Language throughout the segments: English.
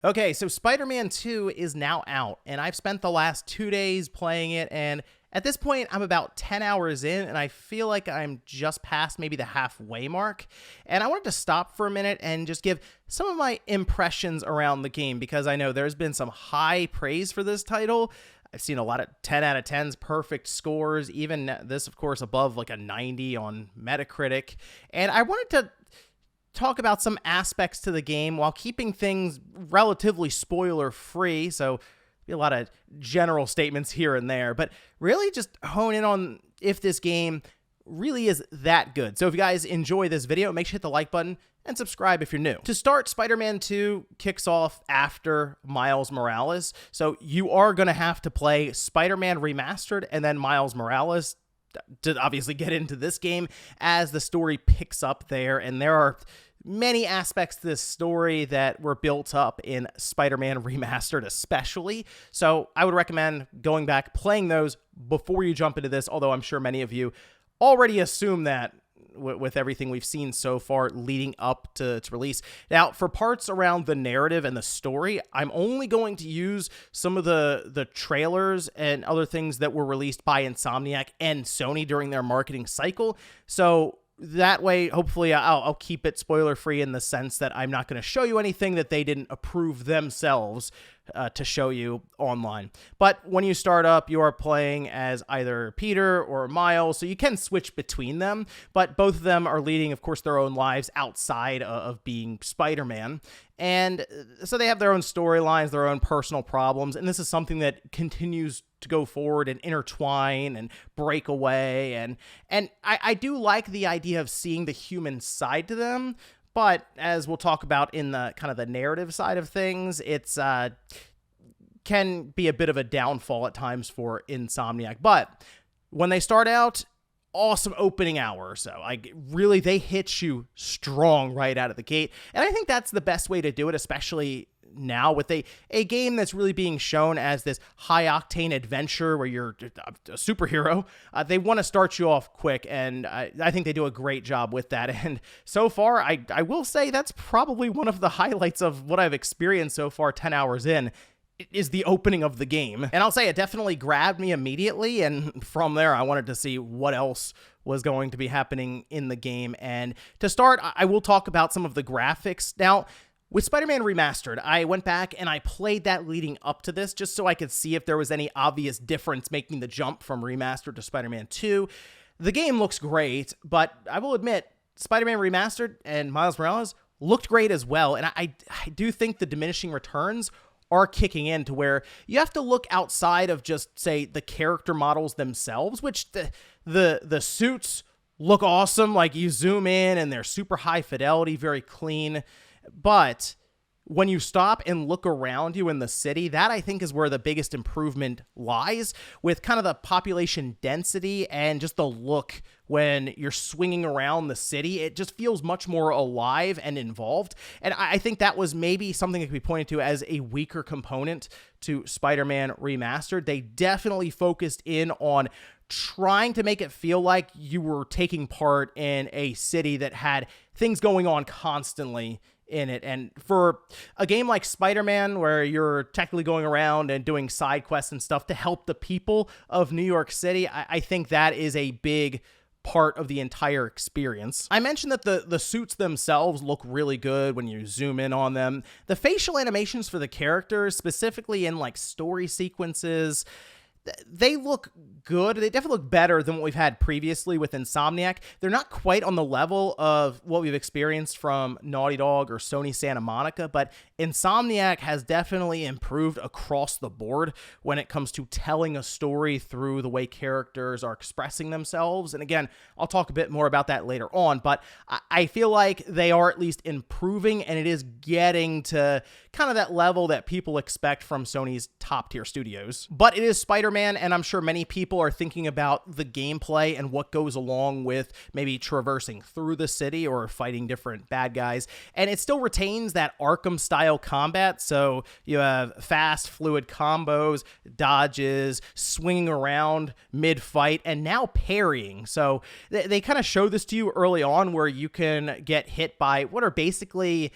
Okay, so Spider-Man 2 is now out, and I've spent the last 2 days playing it, and at this point, I'm about 10 hours in, and I feel like I'm just past maybe the halfway mark. And I wanted to stop for a minute and just give some of my impressions around the game, because I know there's been some high praise for this title. I've seen a lot of 10 out of 10s, perfect scores, even this, of course, above like a 90 on Metacritic. And I wanted to talk about some aspects to the game while keeping things relatively spoiler free. So be a lot of general statements here and there, but really just hone in on if this game really is that good. So if you guys enjoy this video, make sure to hit the like button and subscribe if you're new. To start, Spider-Man 2 kicks off after Miles Morales. So you are going to have to play Spider-Man Remastered and then Miles Morales to obviously get into this game as the story picks up there. And there are many aspects to this story that were built up in Spider-Man Remastered especially. So I would recommend going back, playing those before you jump into this, although I'm sure many of you already assume that with everything we've seen so far leading up to its release. Now, for parts around the narrative and the story, I'm only going to use some of the trailers and other things that were released by Insomniac and Sony during their marketing cycle. So that way, hopefully, I'll keep it spoiler-free in the sense that I'm not going to show you anything that they didn't approve themselves to show you online. But when you start up, you are playing as either Peter or Miles, so you can switch between them, but both of them are leading, of course, their own lives outside of being Spider-Man. And so they have their own storylines, their own personal problems, and this is something that continues to go forward and intertwine and break away. And I do like the idea of seeing the human side to them, but as we'll talk about in the kind of the narrative side of things, it's can be a bit of a downfall at times for Insomniac. But when they start out, awesome opening hour or so. Like, really, they hit you strong right out of the gate. And I think that's the best way to do it, especially now with a game that's really being shown as this high-octane adventure where you're a superhero. They want to start you off quick, and I think they do a great job with that. And so far, I will say that's probably one of the highlights of what I've experienced so far 10 hours in, is the opening of the game. And I'll say it definitely grabbed me immediately, and from there, I wanted to see what else was going to be happening in the game. And to start, I will talk about some of the graphics. Now, with Spider-Man Remastered, I went back and I played that leading up to this just so I could see if there was any obvious difference making the jump from Remastered to Spider-Man 2. The game looks great, but I will admit, Spider-Man Remastered and Miles Morales looked great as well, and I do think the diminishing returns are kicking in to where you have to look outside of just, say, the character models themselves, which the suits look awesome. Like, you zoom in and they're super high fidelity, very clean. But when you stop and look around you in the city, that I think is where the biggest improvement lies, with kind of the population density and just the look when you're swinging around the city. It just feels much more alive and involved. And I think that was maybe something that could be pointed to as a weaker component to Spider-Man Remastered. They definitely focused in on trying to make it feel like you were taking part in a city that had things going on constantly in it. And for a game like Spider-Man, where you're technically going around and doing side quests and stuff to help the people of New York City, I think that is a big part of the entire experience. I mentioned that the suits themselves look really good when you zoom in on them. The facial animations for the characters, specifically in like story sequences, they look good. They definitely look better than what we've had previously with Insomniac. They're not quite on the level of what we've experienced from Naughty Dog or Sony Santa Monica, but Insomniac has definitely improved across the board when it comes to telling a story through the way characters are expressing themselves. And again, I'll talk a bit more about that later on, but I feel like they are at least improving, and it is getting to kind of that level that people expect from Sony's top-tier studios. But it is Spider-Man, and I'm sure many people are thinking about the gameplay and what goes along with maybe traversing through the city or fighting different bad guys. And it still retains that Arkham-style combat, so you have fast, fluid combos, dodges, swinging around mid-fight, and now parrying. So they kind of show this to you early on, where you can get hit by what are basically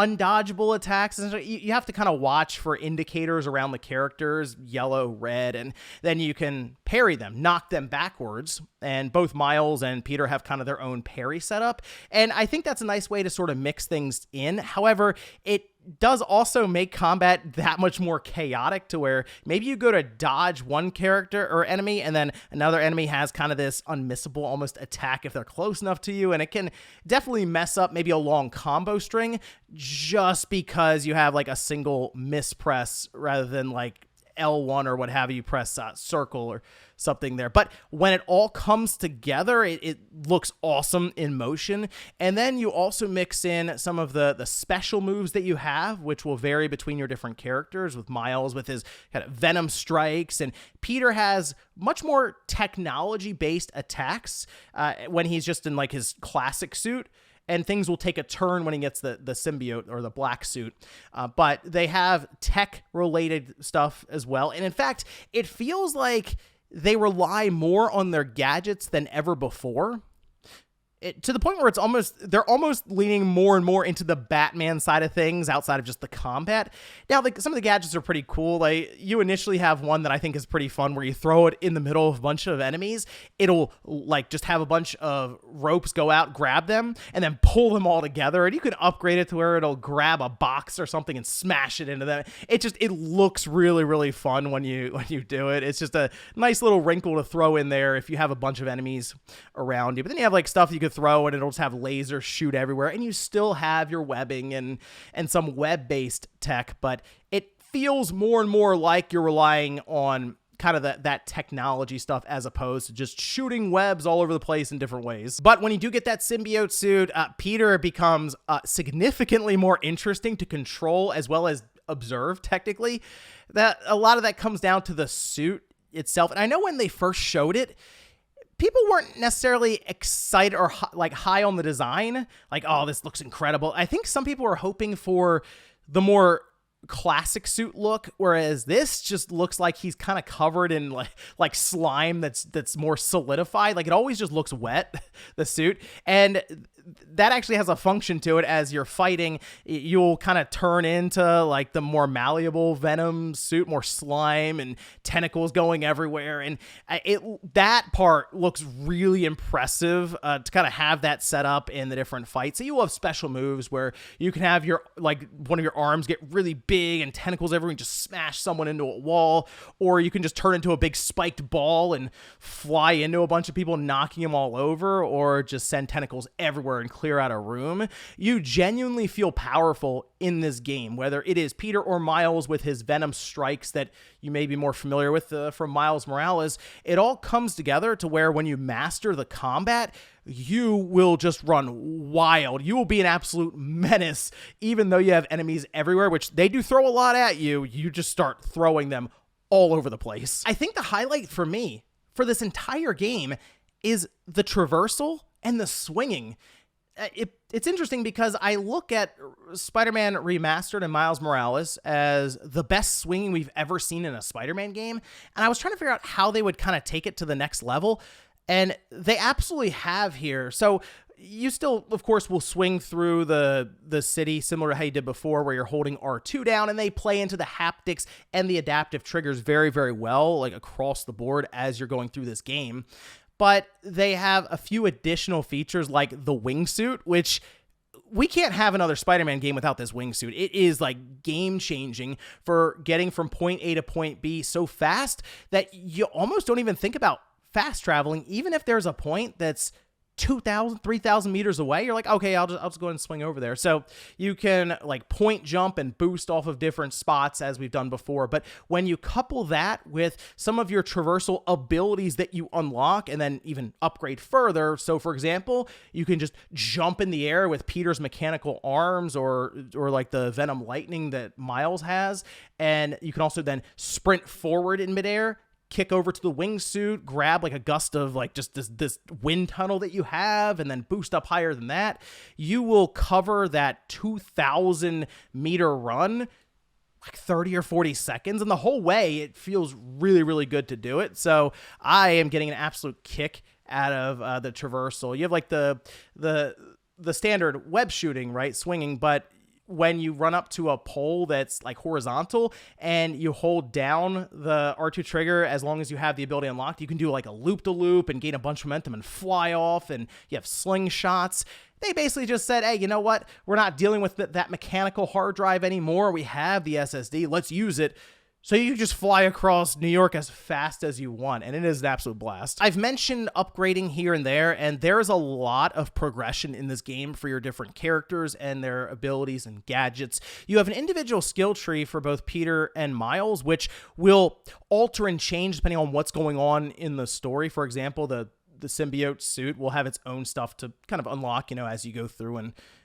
undodgeable attacks. And you have to kind of watch for indicators around the characters, yellow, red, and then you can parry them, knock them backwards. And both Miles and Peter have kind of their own parry setup. And I think that's a nice way to sort of mix things in. However, it does also make combat that much more chaotic, to where maybe you go to dodge one character or enemy and then another enemy has kind of this unmissable almost attack if they're close enough to you, and it can definitely mess up maybe a long combo string just because you have like a single mispress rather than like L1 or what have you, press circle or something there. But when it all comes together, it looks awesome in motion. And then you also mix in some of the special moves that you have, which will vary between your different characters, with Miles with his kind of Venom strikes, and Peter has much more technology-based attacks when he's just in like his classic suit. And things will take a turn when he gets the symbiote or the black suit. But they have tech-related stuff as well. And in fact, it feels like they rely more on their gadgets than ever before. To the point where they're almost leaning more and more into the Batman side of things outside of just the combat. Now, some of the gadgets are pretty cool. Like, you initially have one that I think is pretty fun where you throw it in the middle of a bunch of enemies. It'll like just have a bunch of ropes go out, grab them, and then pull them all together. And you can upgrade it to where it'll grab a box or something and smash it into them. It looks really, really fun when you do it. It's just a nice little wrinkle to throw in there if you have a bunch of enemies around you. But then you have like stuff you could throw and it'll just have lasers shoot everywhere, and you still have your webbing and some web-based tech, but it feels more and more like you're relying on kind of that technology stuff as opposed to just shooting webs all over the place in different ways. But when you do get that symbiote suit, Peter becomes significantly more interesting to control as well as observe technically. That a lot of that comes down to the suit itself. And I know when they first showed it, people weren't necessarily excited or high on the design. Like, oh, this looks incredible. I think some people were hoping for the more classic suit look, whereas this just looks like he's kind of covered in like slime that's more solidified. Like, it always just looks wet, the suit. And that actually has a function to it. As you're fighting, you'll kind of turn into like the more malleable Venom suit, more slime and tentacles going everywhere. And that part looks really impressive to kind of have that set up in the different fights. So you will have special moves where you can have your like one of your arms get really big and tentacles everywhere and just smash someone into a wall, or you can just turn into a big spiked ball and fly into a bunch of people, knocking them all over, or just send tentacles everywhere and clear out a room. You genuinely feel powerful in this game, whether it is Peter or Miles with his Venom strikes that you may be more familiar with from Miles Morales. It all comes together to where when you master the combat, you will just run wild. You will be an absolute menace, even though you have enemies everywhere, which they do throw a lot at you. You just start throwing them all over the place. I think the highlight for me for this entire game is the traversal and the swinging. It's interesting because I look at Spider-Man Remastered and Miles Morales as the best swinging we've ever seen in a Spider-Man game, and I was trying to figure out how they would kind of take it to the next level, and they absolutely have here. So you still, of course, will swing through the city similar to how you did before, where you're holding R2 down, and they play into the haptics and the adaptive triggers very, very well, like across the board as you're going through this game. But they have a few additional features like the wingsuit, which we can't have another Spider-Man game without this wingsuit. It is like game-changing for getting from point A to point B so fast that you almost don't even think about fast traveling. Even if there's a point that's 2,000, 3,000 meters away, you're like, okay, I'll just go ahead and swing over there. So you can like point jump and boost off of different spots as we've done before. But when you couple that with some of your traversal abilities that you unlock and then even upgrade further. So for example, you can just jump in the air with Peter's mechanical arms or like the Venom lightning that Miles has. And you can also then sprint forward in midair, kick over to the wingsuit, grab like a gust of like just this wind tunnel that you have, and then boost up higher than that. You will cover that 2,000 meter run like 30 or 40 seconds, and the whole way it feels really, really good to do it. So I am getting an absolute kick out of the traversal. You have like the standard web shooting, right, swinging, but when you run up to a pole that's like horizontal and you hold down the R2 trigger, as long as you have the ability unlocked, you can do like a loop-de-loop and gain a bunch of momentum and fly off, and you have slingshots. They basically just said, hey, you know what? We're not dealing with that mechanical hard drive anymore. We have the SSD. Let's use it. So you just fly across New York as fast as you want, and it is an absolute blast. I've mentioned upgrading here and there is a lot of progression in this game for your different characters and their abilities and gadgets. You have an individual skill tree for both Peter and Miles, which will alter and change depending on what's going on in the story. For example, the symbiote suit will have its own stuff to kind of unlock, as you go through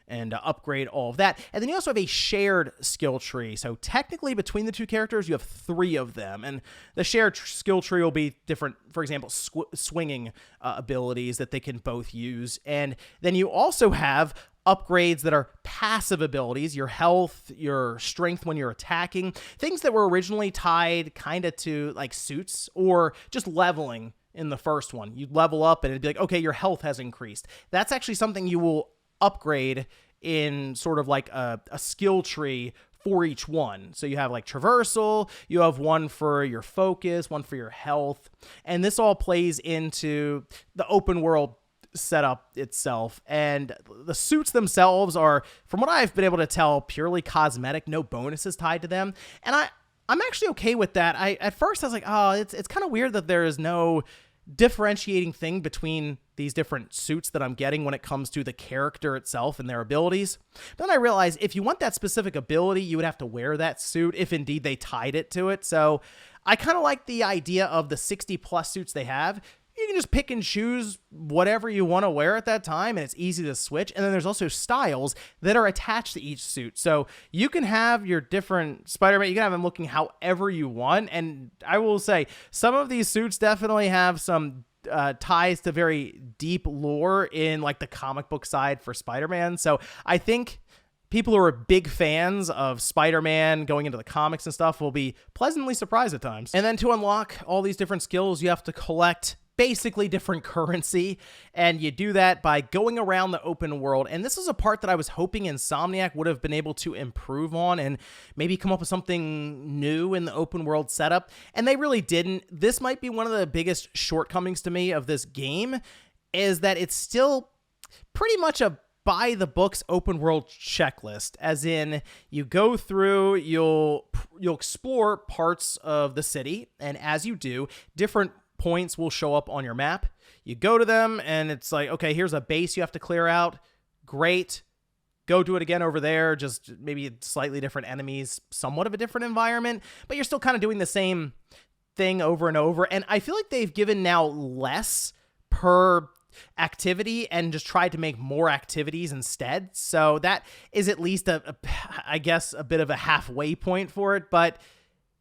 and upgrade all of that. And then you also have a shared skill tree. So technically between the two characters, you have 3 of them. And the shared skill tree will be different, for example, swinging abilities that they can both use. And then you also have upgrades that are passive abilities, your health, your strength when you're attacking, things that were originally tied kind of to like suits or just leveling in the first one. You'd level up and it'd be like, okay, your health has increased. That's actually something you will upgrade in sort of like a skill tree for each one. So you have like Traversal, you have one for your focus, one for your health, and this all plays into the open world setup itself. And the suits themselves are, from what I've been able to tell, purely cosmetic, no bonuses tied to them. And I'm actually okay with that. At first I was like, oh, it's kind of weird that there is no differentiating thing between these different suits that I'm getting when it comes to the character itself and their abilities. But then I realized if you want that specific ability, you would have to wear that suit if indeed they tied it to it. So I kind of like the idea of the 60 plus suits they have. You can just pick and choose whatever you want to wear at that time, and it's easy to switch. And then there's also styles that are attached to each suit. So you can have your different Spider-Man, you can have them looking however you want. And I will say, some of these suits definitely have some ties to very deep lore in like the comic book side for Spider-Man. So I think people who are big fans of Spider-Man going into the comics and stuff will be pleasantly surprised at times. And then to unlock all these different skills, you have to collect basically different currency, and you do that by going around the open world. And this is a part that I was hoping Insomniac would have been able to improve on and maybe come up with something new in the open world setup, and they really didn't. This might be one of the biggest shortcomings to me of this game, is that it's still pretty much a by the books open world checklist, as in you go through, you'll explore parts of the city, and as you do, different points will show up on your map. You go to them and it's like, okay, here's a base you have to clear out. Great. Go do it again over there. Just maybe slightly different enemies, somewhat of a different environment, but you're still kind of doing the same thing over and over. And I feel like they've given now less per activity and just tried to make more activities instead. So that is at least I guess a bit of a halfway point for it, but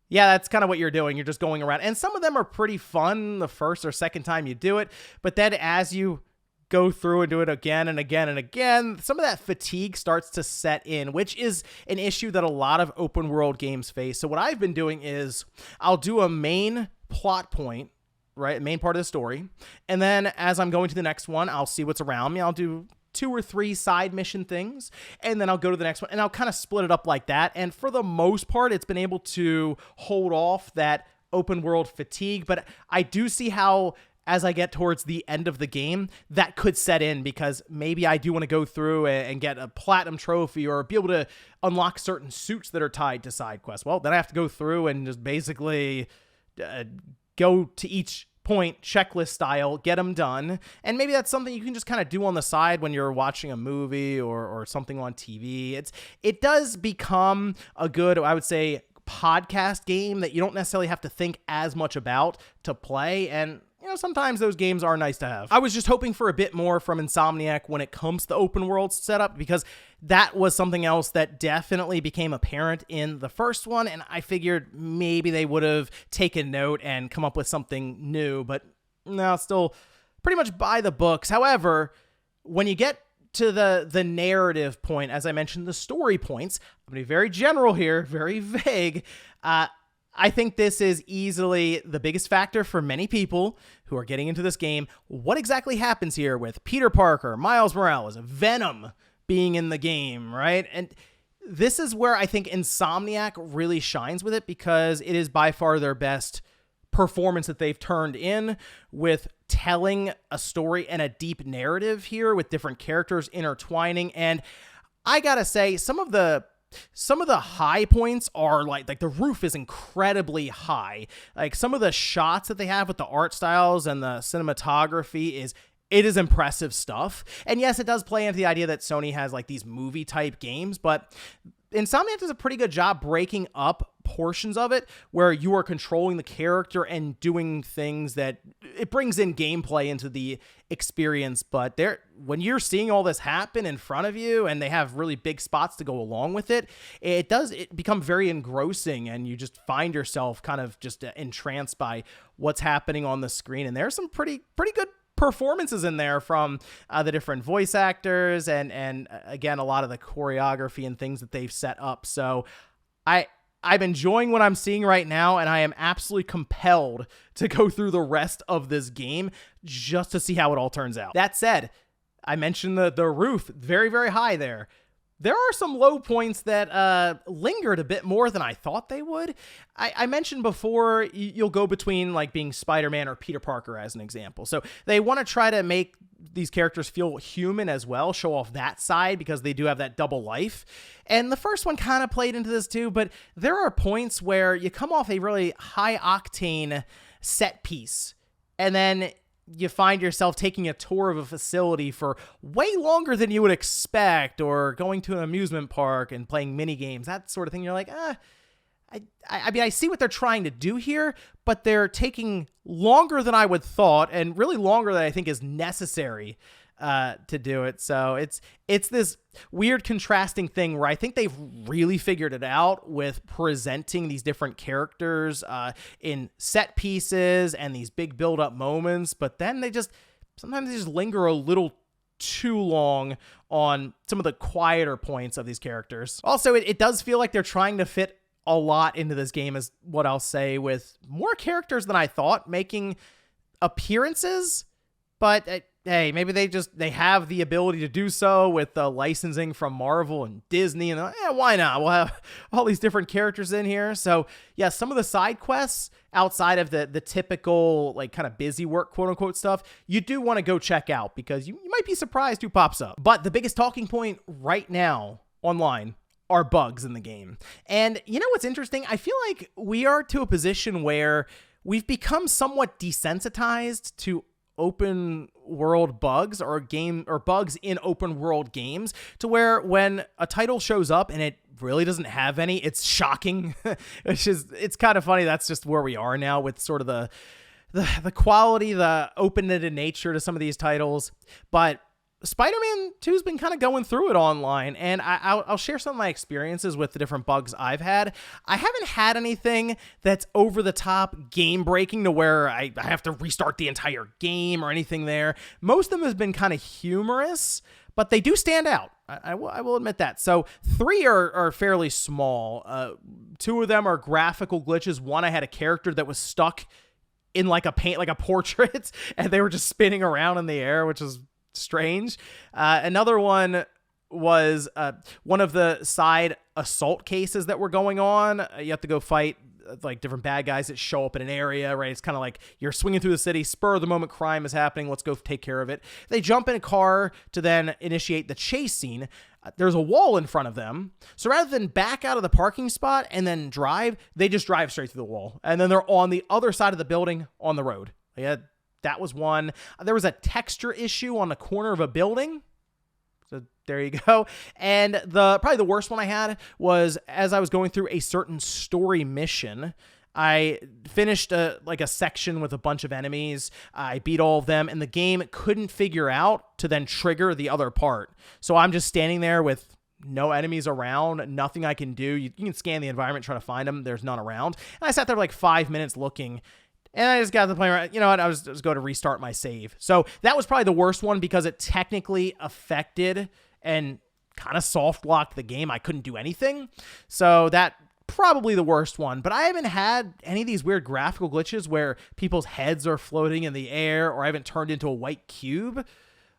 yeah, that's kind of what you're doing. You're just going around. And some of them are pretty fun the first or second time you do it. But then as you go through and do it again and again and again, some of that fatigue starts to set in, which is an issue that a lot of open world games face. So what I've been doing is I'll do a main plot point, right? Main part of the story. And then as I'm going to the next one, I'll see what's around me. I'll do 2 or 3 side mission things, and then I'll go to the next one, and I'll kind of split it up like that. And for the most part, it's been able to hold off that open world fatigue, but I do see how as I get towards the end of the game, that could set in, because maybe I do want to go through and get a platinum trophy or be able to unlock certain suits that are tied to side quests. Well, then I have to go through and just basically go to each point checklist style, get them done. And maybe that's something you can just kind of do on the side when you're watching a movie or something on TV. It does become a good, I would say, podcast game that you don't necessarily have to think as much about to play. And sometimes those games are nice to have. I was just hoping for a bit more from Insomniac when it comes to the open world setup, because that was something else that definitely became apparent in the first one, and I figured maybe they would have taken note and come up with something new, but no, still pretty much by the books. However, when you get to the narrative point, as I mentioned, the story points, I'm going to be very general here, very vague, I think this is easily the biggest factor for many people who are getting into this game. What exactly happens here with Peter Parker, Miles Morales, Venom being in the game, right? And this is where I think Insomniac really shines with it, because it is by far their best performance that they've turned in, with telling a story and a deep narrative here with different characters intertwining. And I gotta say, some of the high points are like the roof is incredibly high. Like, some of the shots that they have with the art styles and the cinematography it is impressive stuff. And yes, it does play into the idea that Sony has like these movie type games, but Insomniac does a pretty good job breaking up portions of it where you are controlling the character and doing things that it brings in gameplay into the experience. But when you're seeing all this happen in front of you and they have really big spots to go along with it, it become very engrossing, and you just find yourself kind of just entranced by what's happening on the screen. And there's some pretty good performances in there from the different voice actors and again, a lot of the choreography and things that they've set up. So I'm enjoying what I'm seeing right now, and I am absolutely compelled to go through the rest of this game just to see how it all turns out. That said, I mentioned the roof, very, very high there. There are some low points that lingered a bit more than I thought they would. I mentioned before, you'll go between like being Spider-Man or Peter Parker as an example. So they want to try to make these characters feel human as well, show off that side, because they do have that double life. And the first one kind of played into this too, but there are points where you come off a really high octane set piece, and then you find yourself taking a tour of a facility for way longer than you would expect, or going to an amusement park and playing mini games, that sort of thing. You're like, I mean, I see what they're trying to do here, but they're taking longer than I would thought, and really longer than I think is necessary to do it. So it's this weird contrasting thing where I think they've really figured it out with presenting these different characters in set pieces and these big build-up moments, but then sometimes they just linger a little too long on some of the quieter points of these characters. Also, it does feel like they're trying to fit a lot into this game, is what I'll say, with more characters than I thought making appearances, but hey, maybe they have the ability to do so with the licensing from Marvel and Disney, and why not? We'll have all these different characters in here. So yeah, some of the side quests outside of the typical like kind of busy work, quote unquote stuff, you do want to go check out, because you might be surprised who pops up. But the biggest talking point right now online are bugs in the game. And you know what's interesting? I feel like we are to a position where we've become somewhat desensitized to open world bugs, or bugs in open world games, to where when a title shows up and it really doesn't have any, it's shocking. It's kind of funny. That's just where we are now with sort of the quality, the open-ended nature to some of these titles. But Spider-Man 2's been kind of going through it online, and I'll share some of my experiences with the different bugs I've had. I haven't had anything that's over-the-top game-breaking to where I have to restart the entire game or anything there. Most of them have been kind of humorous, but they do stand out. I will admit that. So 3 are fairly small. 2 of them are graphical glitches. One, I had a character that was stuck in like a portrait, and they were just spinning around in the air, which is strange. Another one was one of the side assault cases that were going on. You have to go fight like different bad guys that show up in an area, right? It's kind of like you're swinging through the city, spur of the moment crime is happening, let's go take care of it. They jump in a car to then initiate the chase scene. There's a wall in front of them, so rather than back out of the parking spot and then drive, they just drive straight through the wall, and then they're on the other side of the building on the road. Yeah, that was one. There was a texture issue on the corner of a building. So there you go. And probably the worst one I had was as I was going through a certain story mission. I finished a section with a bunch of enemies. I beat all of them, and the game couldn't figure out to then trigger the other part. So I'm just standing there with no enemies around, nothing I can do. You can scan the environment, try to find them. There's none around. And I sat there for like 5 minutes looking, and I just got to the point where, you know what, I was just going to restart my save. So that was probably the worst one because it technically affected and kind of soft locked the game. I couldn't do anything. So that probably the worst one. But I haven't had any of these weird graphical glitches where people's heads are floating in the air, or I haven't turned into a white cube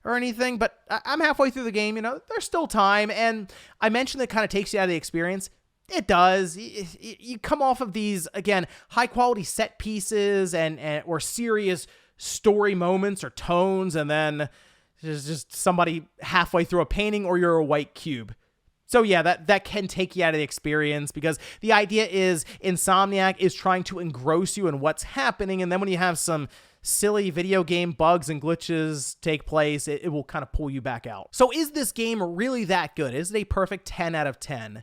or anything, but I'm halfway through the game. You know, there's still time. And I mentioned that it kind of takes you out of the experience. It does. You come off of these, again, high quality set pieces and or serious story moments or tones, and then there's just somebody halfway through a painting, or you're a white cube. So yeah, that can take you out of the experience, because the idea is Insomniac is trying to engross you in what's happening, and then when you have some silly video game bugs and glitches take place, it will kind of pull you back out. So is this game really that good? Is it a perfect 10 out of 10?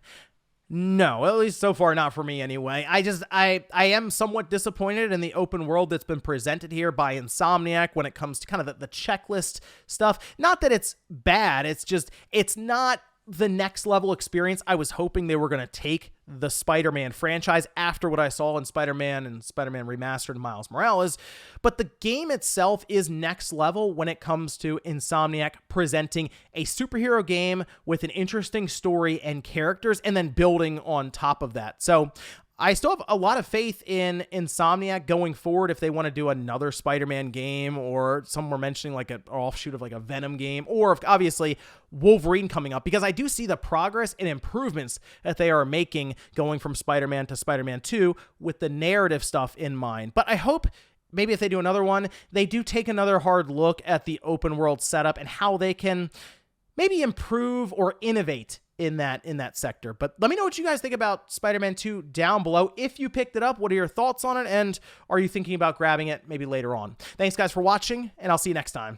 No, at least so far not for me anyway. I am somewhat disappointed in the open world that's been presented here by Insomniac when it comes to kind of the checklist stuff. Not that it's bad, it's not the next level experience I was hoping they were going to take the Spider-Man franchise after what I saw in Spider-Man and Spider-Man Remastered and Miles Morales. But the game itself is next level when it comes to Insomniac presenting a superhero game with an interesting story and characters, and then building on top of that. So I still have a lot of faith in Insomniac going forward if they want to do another Spider-Man game, or some were mentioning like an offshoot of like a Venom game, or if obviously Wolverine coming up, because I do see the progress and improvements that they are making going from Spider-Man to Spider-Man 2 with the narrative stuff in mind. But I hope maybe if they do another one, they do take another hard look at the open world setup and how they can maybe improve or innovate in that sector. But let me know what you guys think about Spider-Man 2 down below. If you picked it up, what are your thoughts on it? And are you thinking about grabbing it maybe later on? Thanks guys for watching, and I'll see you next time.